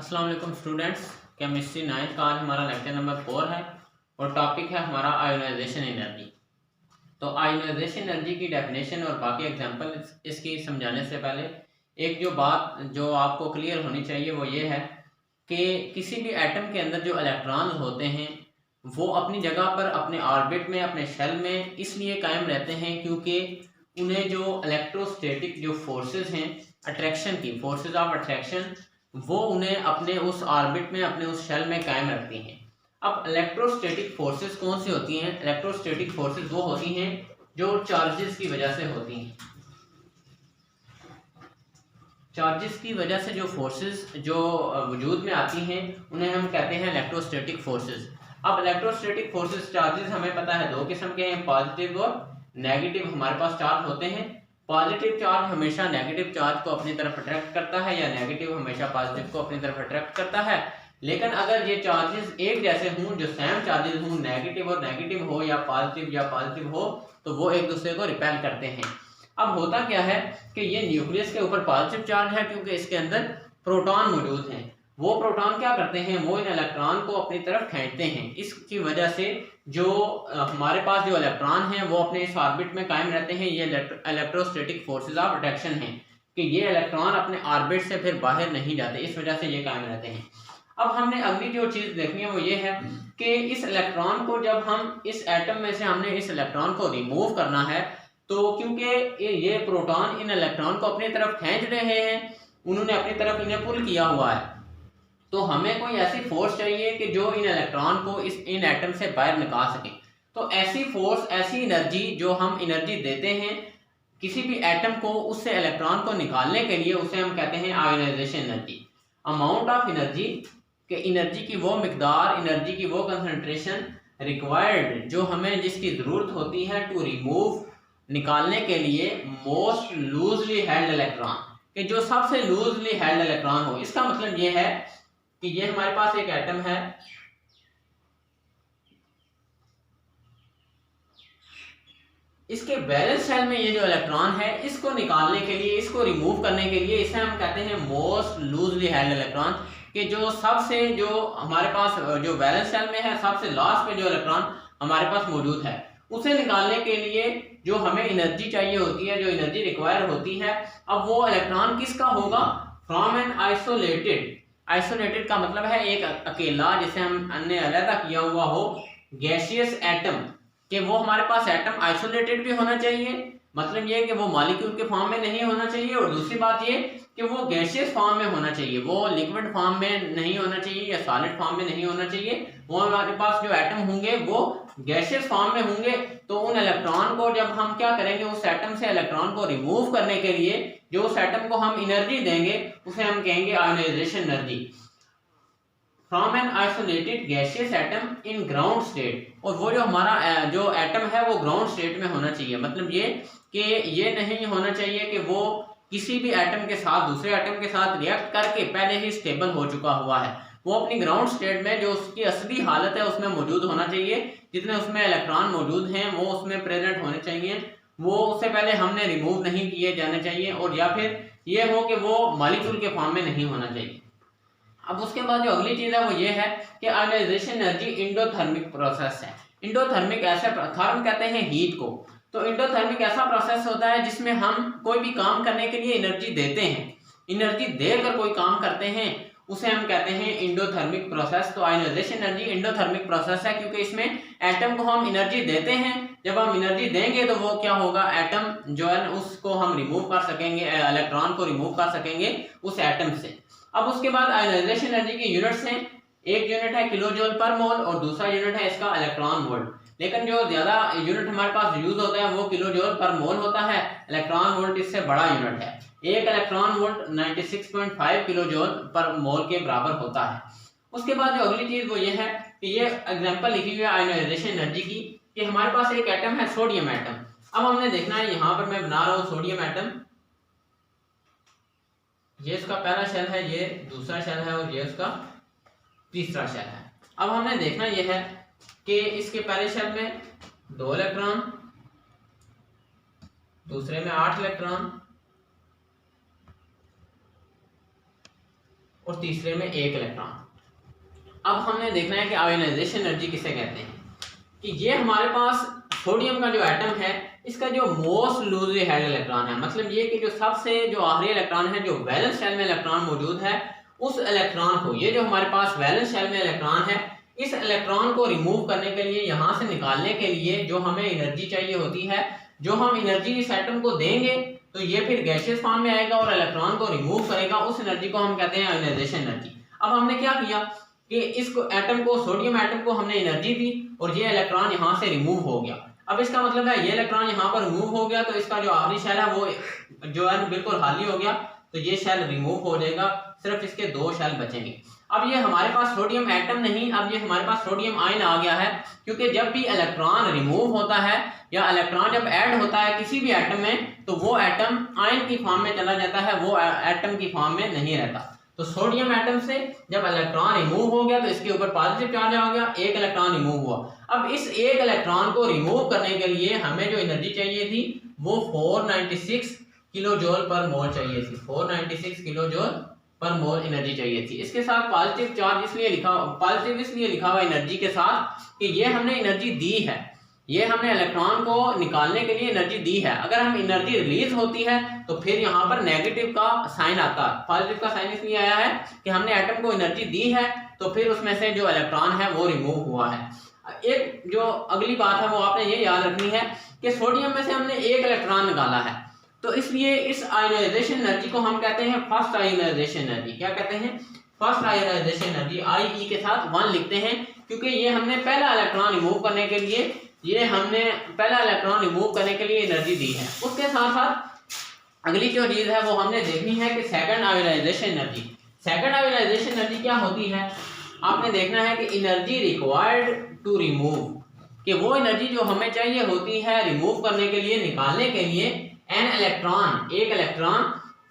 अस्सलाम वालेकुम students. Chemistry 9 का आज हमारा लेक्चर नंबर 4 है और टॉपिक है हमारा आयोनाइजेशन एनर्जी। तो आयोनाइजेशन एनर्जी की डेफिनेशन और बाकी एग्जांपल इसकी समझाने से पहले एक जो बात जो आपको क्लियर होनी चाहिए वो ये है कि किसी भी एटम के अंदर जो इलेक्ट्रॉन होते हैं वो अपनी जगह पर अपने ऑर्बिट में अपने शेल में इसलिए कायम रहते हैं क्योंकि उन्हें जो इलेक्ट्रोस्टैटिक जो फोर्सेस हैं, अट्रैक्शन की फोर्सेस ऑफ अट्रैक्शन, वो उन्हें अपने उस ऑर्बिट में अपने उस शेल में कायम रखती हैं। अब इलेक्ट्रोस्टैटिक फोर्सेस कौन सी होती हैं? इलेक्ट्रोस्टैटिक फोर्सेस वो होती हैं जो चार्जेस की वजह से होती हैं। चार्जेस की वजह से जो फोर्सेस जो वजूद में आती हैं उन्हें हम कहते हैं इलेक्ट्रोस्टैटिक फोर्सेस। अब इलेक्ट्रोस्टैटिक फोर्सेस चार्जेस हमें पता है दो किस्म के हैं, पॉजिटिव और नेगेटिव हमारे पास चार्ज होते हैं। पॉजिटिव चार्ज हमेशा नेगेटिव चार्ज को अपनी तरफ अट्रैक्ट करता है या नेगेटिव हमेशा पॉजिटिव को अपनी तरफ अट्रैक्ट करता है। लेकिन अगर ये चार्जेस एक जैसे हों, जो सेम चार्जेस हों, नेगेटिव और नेगेटिव हो या पॉजिटिव हो, तो वो एक दूसरे को रिपेल करते हैं। अब होता क्या है कि ये न्यूक्लियस के ऊपर पॉजिटिव चार्ज है क्योंकि इसके अंदर प्रोटॉन मौजूद हैं। वो प्रोटॉन क्या करते हैं, वो इन इलेक्ट्रॉन को अपनी तरफ खींचते हैं। इसकी वजह से जो हमारे पास जो इलेक्ट्रॉन हैं वो अपने इस ऑर्बिट में कायम रहते हैं। ये इलेक्ट्रोस्टैटिक फोर्सेस ऑफ अट्रैक्शन हैं कि ये इलेक्ट्रॉन अपने ऑर्बिट से फिर बाहर नहीं जाते, इस वजह से ये कायम रहते हैं। अब हमने अगली जो चीज देखनी है वो ये है कि इस इलेक्ट्रॉन को जब हम इस एटम में से हमने इस इलेक्ट्रॉन को रिमूव करना है, तो क्योंकि ये प्रोटॉन इन इलेक्ट्रॉन को अपनी तरफ खींच रहे हैं, उन्होंने अपनी तरफ इन्हें पुल किया हुआ है, तो हमें कोई ऐसी फोर्स चाहिए कि जो इन इलेक्ट्रॉन को इन एटम से बाहर निकाल सके। तो ऐसी फोर्स, ऐसी एनर्जी जो हम एनर्जी देते हैं किसी भी एटम को उससे इलेक्ट्रॉन को निकालने के लिए, उसे हम कहते हैं ionisation energy. Amount of energy के एनर्जी की वो मिकदार, एनर्जी की वो कंसंट्रेशन रिक्वायर्ड जो हमें जिसकी जरूरत होती है टू रिमूव, निकालने के लिए मोस्ट लूजली हेल्ड इलेक्ट्रॉन, कि जो सबसे लूजली हेल्ड इलेक्ट्रॉन हो। इसका मतलब ये है कि ये हमारे पास एक एटम है, इसके वैलेंस शेल में ये जो इलेक्ट्रॉन है, इसको निकालने के लिए, इसको रिमूव करने के लिए, इसे हम कहते हैं मोस्ट लूजली हेल्ड इलेक्ट्रॉन, कि जो सबसे जो हमारे पास जो वैलेंस शेल में है सबसे लास्ट पे जो इलेक्ट्रॉन हमारे पास मौजूद है, उसे निकालने के लिए जो हमें एनर्जी चाहिए होती है, जो एनर्जी रिक्वायर होती है, अब वो इलेक्ट्रॉन किसका होगा? From an isolated. आइसोलेटेड का मतलब है एक अकेला, जिसे हमने अलग किया हुआ हो, गैसियस एटम, कि वो हमारे पास एटम आइसोलेटेड भी होना चाहिए, मतलब ये कि वो मॉलिक्यूल के फॉर्म में नहीं होना चाहिए, और दूसरी बात ये कि वो गैसियस फॉर्म में होना चाहिए, वो लिक्विड फॉर्म में नहीं होना चाहिए या सॉलिड फॉर्म में नहीं होना चाहिए। वो हमारे पास जो एटम होंगे वो गैसियस फॉर्म में होंगे। तो उन इलेक्ट्रॉन को जब हम क्या करेंगे, उस एटम से इलेक्ट्रॉन को रिमूव करने के लिए जो उस एटम को हम एनर्जी देंगे उसे हम कहेंगे ionisation energy from an isolated gaseous atom in ground state. और वो जो हमारा जो एटम है वो ग्राउंड स्टेट में होना चाहिए, मतलब ये कि ये नहीं होना चाहिए कि वो किसी भी एटम के साथ, दूसरे एटम के साथ रिएक्ट करके पहले ही स्टेबल हो चुका हुआ है। वो अपनी ग्राउंड स्टेट में जो उसकी असली हालत है उसमें मौजूद होना चाहिए, जितने उसमें इलेक्ट्रॉन मौजूद हैं वो उसमें प्रेजेंट होने चाहिए, वो उससे पहले हमने रिमूव नहीं किए जाने चाहिए, और या फिर ये हो कि वो मॉलिक्यूल के फॉर्म में नहीं होना चाहिए। अब उसके बाद जो अगली चीज है वो ये है कि आयोनाइजेशन एनर्जी इंडोथर्मिक प्रोसेस है। इंडोथर्मिक ऐसे, थर्म कहते हैं हीट को, तो इंडोथर्मिक ऐसा प्रोसेस होता है जिसमें हम कोई भी काम करने के लिए एनर्जी देते हैं, एनर्जी देकर कोई काम करते हैं, उसे हम कहते हैं इंडोथर्मिक प्रोसेस। तो आयोनाइजेशन एनर्जी इंडोथर्मिक प्रोसेस है क्योंकि इसमें एटम को हम एनर्जी देते हैं, जब हम एनर्जी देंगे तो वो क्या होगा, एटम जो है उसको हम रिमूव कर सकेंगे, इलेक्ट्रॉन को रिमूव कर सकेंगे उस एटम से। अब उसके बाद आयोनाइजेशन एनर्जी के यूनिट्स हैं, एक यूनिट है किलो जूल पर मोल और दूसरा यूनिट है इसका इलेक्ट्रॉन वोल्ट। लेकिन जो ज्यादा यूनिट हमारे पास यूज होता है वो किलो जूल पर मोल होता है, इलेक्ट्रॉन वोल्ट इससे बड़ा यूनिट है। एक इलेक्ट्रॉन वोल्ट 96.5 किलो जूल पर मोल के बराबर होता है। उसके बाद जो अगली चीज वो ये है कि ये एग्जांपल लिखी हुई है आयोनाइजेशन एनर्जी की, कि हमारे पास एक एटम है सोडियम एटम। अब हमने देखना है, यहाँ पर मैं बना रहा हूँ सोडियम एटम, ये इसका पहला शेल है, ये दूसरा शेल है और ये उसका तीसरा शेल है। अब हमने देखना यह है कि इसके पहले शेल में 2 इलेक्ट्रॉन, दूसरे में 8 इलेक्ट्रॉन और तीसरे में 1 इलेक्ट्रॉन। अब हमने देखना है कि आयोनाइजेशन एनर्जी किसे कहते हैं। कि ये हमारे पास सोडियम का जो एटम है इसका जो मोस्ट लूजली हेल्ड इलेक्ट्रॉन है, मतलब ये कि जो सबसे जो आखिरी इलेक्ट्रॉन है जो वैलेंस शेल में इलेक्ट्रॉन मौजूद है, उस इलेक्ट्रॉन को, ये जो हमारे पास वैलेंस शेल में इलेक्ट्रॉन है, इस इलेक्ट्रॉन को रिमूव करने के लिए, यहाँ से निकालने के लिए जो हमें एनर्जी चाहिए होती है, जो हम एनर्जी इस एटम को देंगे तो ये फिर गैसियस फॉर्म में आएगा और इलेक्ट्रॉन को रिमूव करेगा, उस एनर्जी को हम कहते हैं आयोनाइजेशन एनर्जी। अब हमने क्या किया कि इसको एटम को, सोडियम एटम को हमने एनर्जी दी और ये इलेक्ट्रॉन यहाँ से रिमूव हो गया। अब इसका मतलब है ये इलेक्ट्रॉन यहाँ पर रिमूव हो गया तो इसका जो आखिरी शेल है वो जो है बिल्कुल खाली हो गया, तो ये शेल रिमूव हो जाएगा, सिर्फ इसके 2 शेल बचेंगे। अब ये हमारे पास सोडियम एटम नहीं, अब ये हमारे पास सोडियम आयन आ गया है, क्योंकि जब भी इलेक्ट्रॉन रिमूव होता है या इलेक्ट्रॉन जब ऐड होता है किसी भी एटम में, तो वो एटम आयन की फॉर्म में चला जाता है, वो एटम की फॉर्म में नहीं रहता। तो सोडियम एटम से जब इलेक्ट्रॉन रिमूव हो गया तो इसके ऊपर पॉजिटिव चार्ज आ गया, 1 इलेक्ट्रॉन रिमूव हुआ। अब इस 1 इलेक्ट्रॉन को रिमूव करने के लिए हमें जो एनर्जी चाहिए थी वो 496 किलो जूल पर मोल चाहिए थी, 496 किलो जूल पर मोल एनर्जी चाहिए थी। इसके साथ पॉजिटिव चार्ज इसलिए लिखा हुआ एनर्जी के साथ कि ये हमने एनर्जी दी है, ये हमने इलेक्ट्रॉन को निकालने के लिए एनर्जी दी है। अगर हम एनर्जी रिलीज होती है तो फिर यहाँ पर नेगेटिव का साइन आता है, पॉजिटिव का साइन इसलिए आया है कि हमने एटम को एनर्जी दी है तो फिर उसमें से जो इलेक्ट्रॉन है वो रिमूव हुआ है। एक जो अगली बात है वो आपने ये याद रखनी है कि सोडियम में से हमने 1 इलेक्ट्रॉन निकाला है, तो इसलिए इस आयोनाइजेशन एनर्जी को हम कहते हैं फर्स्ट आयोनाइजेशन एनर्जी। क्या कहते हैं? First ionization energy. IE के साथ 1 लिखते हैं क्योंकि ये हमने पहला इलेक्ट्रॉन रिमूव करने के लिए एनर्जी दी है। उसके साथ साथ अगली जो चीज है वो हमने देखनी है कि second ionisation energy. Second ionisation energy क्या होती है? आपने देखना है कि एनर्जी रिक्वायर्ड टू रिमूव, कि वो एनर्जी जो हमें चाहिए होती है रिमूव करने के लिए, निकालने के लिए, एक इलेक्ट्रॉन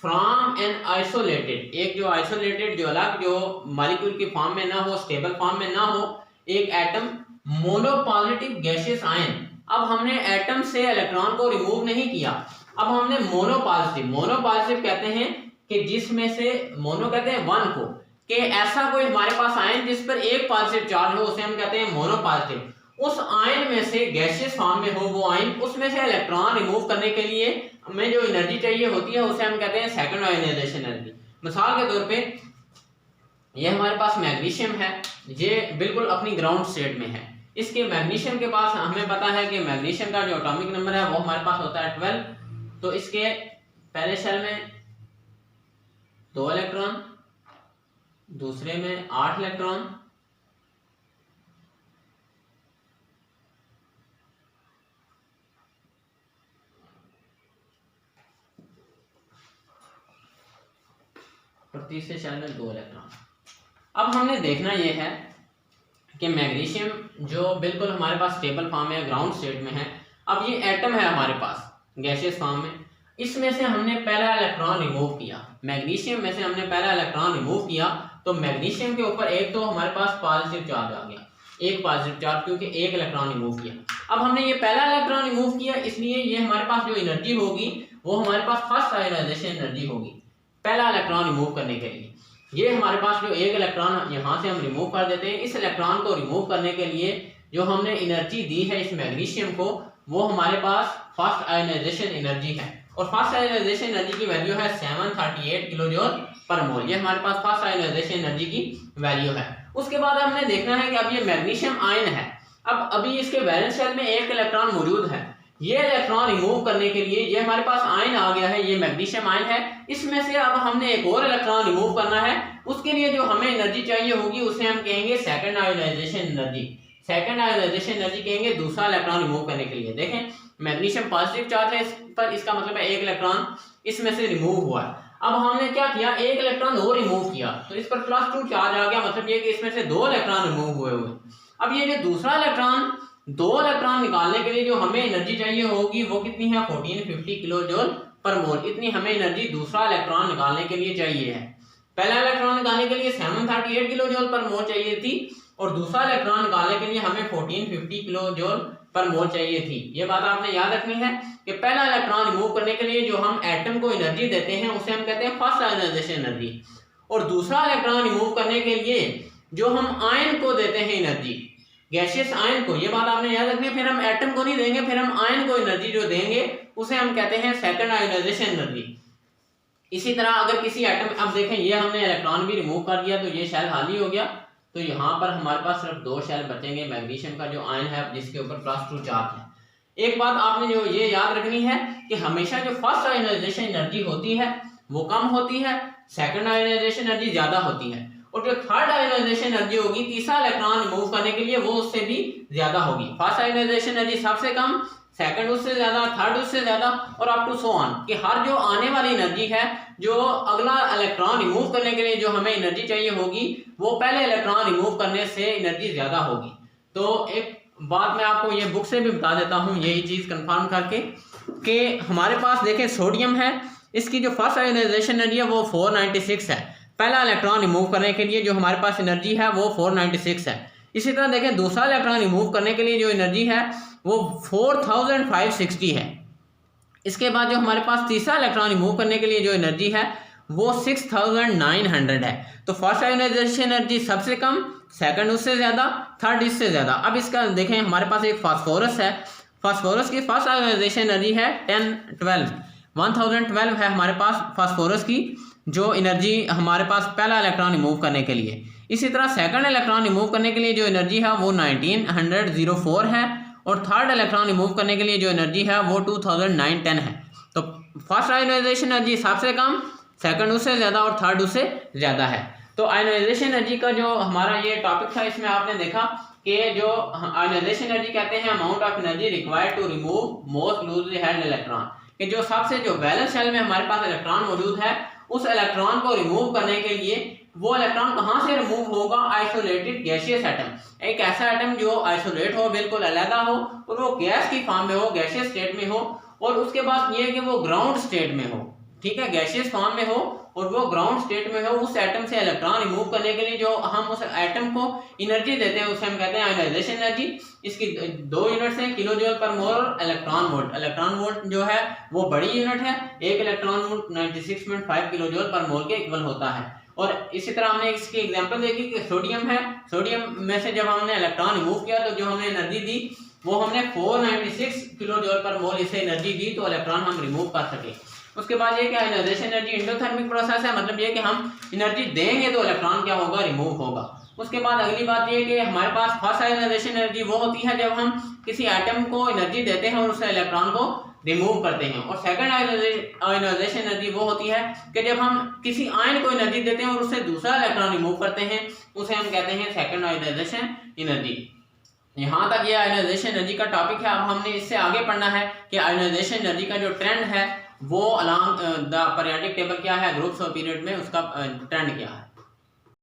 फ्रॉम एन आइसोलेटेड, एक जो आइसोलेटेड जो अलग जो मॉलिक्यूल की फॉर्म में ना हो, स्टेबल फॉर्म में ना हो, एक एटम मोनोपॉजिटिव गैसियस आयन। अब हमने एटम से इलेक्ट्रॉन को रिमूव नहीं किया, अब हमने मोनोपॉजिटिव कहते हैं कि जिसमें से मोनो कहते हैं 1 को, कि ऐसा कोई हमारे पास आयन जिस पर 1 पॉजिटिव चार्ज हो उसे हम कहते हैं मोनोपॉजिटिव। उस आयन में से गैसियस फॉर्म में हो वो आयन, उसमें से इलेक्ट्रॉन रिमूव करने के लिए हमें जो एनर्जी चाहिए होती है उसे हम कहते हैं सेकंड आयोनाइजेशन एनर्जी। मिसाल के तौर पे ये हमारे पास मैग्नीशियम है, ये बिल्कुल अपनी ग्राउंड स्टेट में है। इसके मैग्नीशियम के पास हमें पता है कि मैग्नीशियम का जो एटॉमिक नंबर है वो हमारे पास होता है 12, तो इसके पहले शेल में 2 इलेक्ट्रॉन, दूसरे में 8 इलेक्ट्रॉन, और तीसरे शेल में 2 इलेक्ट्रॉन। अब हमने देखना यह है कि मैग्नीशियम जो बिल्कुल हमारे पास स्टेबल फॉर्म में, ग्राउंड स्टेट में है, अब ये एटम है हमारे पास गैसियस फॉर्म में, इसमें से हमने पहला इलेक्ट्रॉन रिमूव किया, मैग्नीशियम में से हमने पहला इलेक्ट्रॉन रिमूव किया, तो मैग्नीशियम के ऊपर एक तो हमारे पास पॉजिटिव चार्ज आ गया, 1 पॉजिटिव चार्ज, क्योंकि 1 इलेक्ट्रॉन रिमूव किया। अब हमने ये पहला इलेक्ट्रॉन रिमूव किया, इसलिए ये हमारे पास जो एनर्जी होगी वो हमारे पास फर्स्ट आयोनाइजेशन एनर्जी होगी, पहला इलेक्ट्रॉन रिमूव करने के लिए। ये हमारे पास जो 1 इलेक्ट्रॉन यहाँ से हम रिमूव कर देते हैं, इस इलेक्ट्रॉन को रिमूव करने के लिए जो हमने एनर्जी दी है इस मैग्नीशियम को, वो हमारे पास फर्स्ट आयोनाइजेशन एनर्जी है, और फर्स्ट आयोनाइजेशन एनर्जी की वैल्यू है 738 किलो जूल पर मोल। ये हमारे पास फर्स्ट आयोनाइजेशन एनर्जी की वैल्यू है। उसके बाद हमने देखना है कि अब ये मैग्नीशियम आयन है, अब अभी इसके वैलेंस शेल में 1 इलेक्ट्रॉन मौजूद है, ये इलेक्ट्रॉन रिमूव करने के लिए ये हमारे पास आयन आ गया है, ये मैग्नीशियम आयन है, इसमें से अब हमने एक और इलेक्ट्रॉन रिमूव करना है, उसके लिए जो हमें एनर्जी चाहिए होगी उसे हम कहेंगे second ionisation energy. Second ionisation energy कहेंगे दूसरा इलेक्ट्रॉन रिमूव करने के लिए। देखें मैग्नीशियम पॉजिटिव चार्ज है इस पर, इसका मतलब है 1 इलेक्ट्रॉन इसमें से रिमूव हुआ है। अब हमने क्या किया, 1 इलेक्ट्रॉन और रिमूव किया, तो इस पर +2 चार्ज आ गया, मतलब ये कि इसमें से 2 इलेक्ट्रॉन रिमूव हुए। अब ये जो दूसरा इलेक्ट्रॉन, 2 इलेक्ट्रॉन निकालने के लिए जो हमें एनर्जी चाहिए होगी वो कितनी है, 1450 किलो जूल पर मोल। इतनी हमें एनर्जी दूसरा इलेक्ट्रॉन निकालने के लिए चाहिए है। पहला इलेक्ट्रॉन निकालने के लिए 738 किलो जूल पर मोल चाहिए थी, और दूसरा इलेक्ट्रॉन निकालने के लिए हमें 1450 किलो जूल पर मोल चाहिए थी। ये बात आपने याद रखनी है कि पहला इलेक्ट्रॉन रिमूव करने के लिए जो हम एटम को एनर्जी देते हैं उसे हम कहते हैं फर्स्ट आयोनाइजेशन एनर्जी, और दूसरा इलेक्ट्रॉन रिमूव करने के लिए जो हम आयन को देते हैं एनर्जी, गैसियस आयन को, ये बात आपने याद रखनी है। फिर हम एटम को नहीं देंगे, फिर हम आयन को एनर्जी जो देंगे उसे हम कहते हैं सेकंड आयोनाइजेशन एनर्जी। इसी तरह अगर किसी एटम, अब देखें ये हमने इलेक्ट्रॉन भी रिमूव कर दिया तो ये शेल खाली हो गया, तो यहाँ पर हमारे पास सिर्फ 2 शेल बचेंगे मैग्नीशियम का जो आयन है जिसके ऊपर +2 चार्ज है। एक बात आपने जो ये याद रखनी है कि हमेशा जो फर्स्ट आयोनाइजेशन एनर्जी होती है वो कम होती है, सेकंड आयोनाइजेशन एनर्जी ज्यादा होती है, और जो थर्ड आयोनाइजेशन एनर्जी होगी तीसरा इलेक्ट्रॉन रिमूव करने के लिए वो उससे भी ज्यादा होगी। फर्स्ट आयोनाइजेशन एनर्जी सबसे कम, सेकंड उससे ज्यादा, थर्ड उससे ज्यादा, और अप टू सो ऑन कि हर जो आने वाली एनर्जी है, जो अगला इलेक्ट्रॉन रिमूव करने के लिए जो हमें एनर्जी चाहिए होगी वो पहले इलेक्ट्रॉन रिमूव करने से एनर्जी ज्यादा होगी। तो एक बात मैं आपको ये बुक से भी बता देता हूँ यही चीज कंफर्म करके कि हमारे पास देखें सोडियम है, इसकी जो फर्स्ट आयोनाइजेशन एनर्जी है वो 496 है, पहला इलेक्ट्रॉन रिमूव करने के लिए जो हमारे पास एनर्जी है वो 496 है। इसी तरह देखें दूसरा इलेक्ट्रॉन रिमूव करने के लिए जो एनर्जी है वो 4560 है। इसके बाद जो हमारे पास तीसरा इलेक्ट्रॉन रिमूव करने के लिए जो एनर्जी है वो 6900 है। तो फर्स्ट आयोनाइजेशन एनर्जी सबसे कम, सेकंड उससे ज़्यादा, थर्ड इससे ज़्यादा। अब इसका देखें हमारे पास एक फास्फोरस है, फास्फोरस की फर्स्ट आयोनाइजेशन एनर्जी है 1012 है हमारे पास फास्फोरस की जो एनर्जी हमारे पास पहला इलेक्ट्रॉन रिमूव करने के लिए। इसी तरह सेकंड इलेक्ट्रॉन रिमूव करने के लिए जो एनर्जी है वो 1904 है, और थर्ड इलेक्ट्रॉन रिमूव करने के लिए जो एनर्जी है वो 2910 है। तो फर्स्ट आयोनाइजेशन एनर्जी सबसे कम, सेकंड उससे ज़्यादा और थर्ड उससे ज़्यादा है। तो आयोनाइजेशन एनर्जी का जो हमारा ये टॉपिक था इसमें आपने देखा कि जो आयोनाइजेशन एनर्जी कहते हैं amount of energy required to remove most loosely held electron, कि जो सबसे जो वैलेंस शेल में हमारे पास इलेक्ट्रॉन मौजूद है उस इलेक्ट्रॉन को रिमूव करने के लिए वो इलेक्ट्रॉन कहाँ से रिमूव होगा, आइसोलेटेड गैसियस एटम, एक ऐसा एटम जो आइसोलेट हो, बिल्कुल अलग हो और वो गैस की फॉर्म में हो, गैसियस स्टेट में हो, और उसके बाद ये कि वो ग्राउंड स्टेट में हो, ठीक है, गैसियस फॉर्म में हो और वो ग्राउंड स्टेट में हो। उस एटम से इलेक्ट्रॉन रिमूव करने के लिए जो हम उस एटम को एनर्जी देते हैं उसे हम कहते हैं आयोनाइजेशन एनर्जी। इसकी 2 यूनिट्स हैं, किलो जूल पर मोल और इलेक्ट्रॉन वोल्ट। इलेक्ट्रॉन वोल्ट जो है वो बड़ी यूनिट है, एक इलेक्ट्रॉन वोल्ट 96.5 किलो जूल पर मोल के इक्वल होता है। और इसी तरह हमने इसकी एग्जांपल देखी कि सोडियम है, सोडियम में से जब हमने इलेक्ट्रॉन रिमूव किया तो जो हमने एनर्जी दी वो हमने 496 किलो जूल पर मोल इसे एनर्जी दी तो इलेक्ट्रॉन हम रिमूव कर सके। उसके बाद ये कि आयोनाइजेशन एनर्जी एंडोथर्मिक प्रोसेस है, मतलब ये कि हम एनर्जी देंगे तो इलेक्ट्रॉन क्या होगा, रिमूव होगा। उसके बाद अगली बात ये कि हमारे पास फर्स्ट आयोनाइजेशन एनर्जी वो होती है जब हम किसी एटम को एनर्जी देते हैं और उससे इलेक्ट्रॉन को रिमूव करते हैं, और सेकंड आयोनाइजेशन एनर्जी वो होती है कि जब हम किसी आयन को एनर्जी देते हैं और उससे दूसरा इलेक्ट्रॉन रिमूव करते हैं उसे हम कहते हैं सेकंड आयोनाइजेशन एनर्जी। यहाँ तक ये आयोनाइजेशन एनर्जी का टॉपिक है। अब हमने इससे आगे पढ़ना है कि आयोनाइजेशन एनर्जी का जो ट्रेंड है वो अलॉन्ग द पीरियोडिक टेबल क्या है, ग्रुप्स ऑफ पीरियड में उसका ट्रेंड क्या है।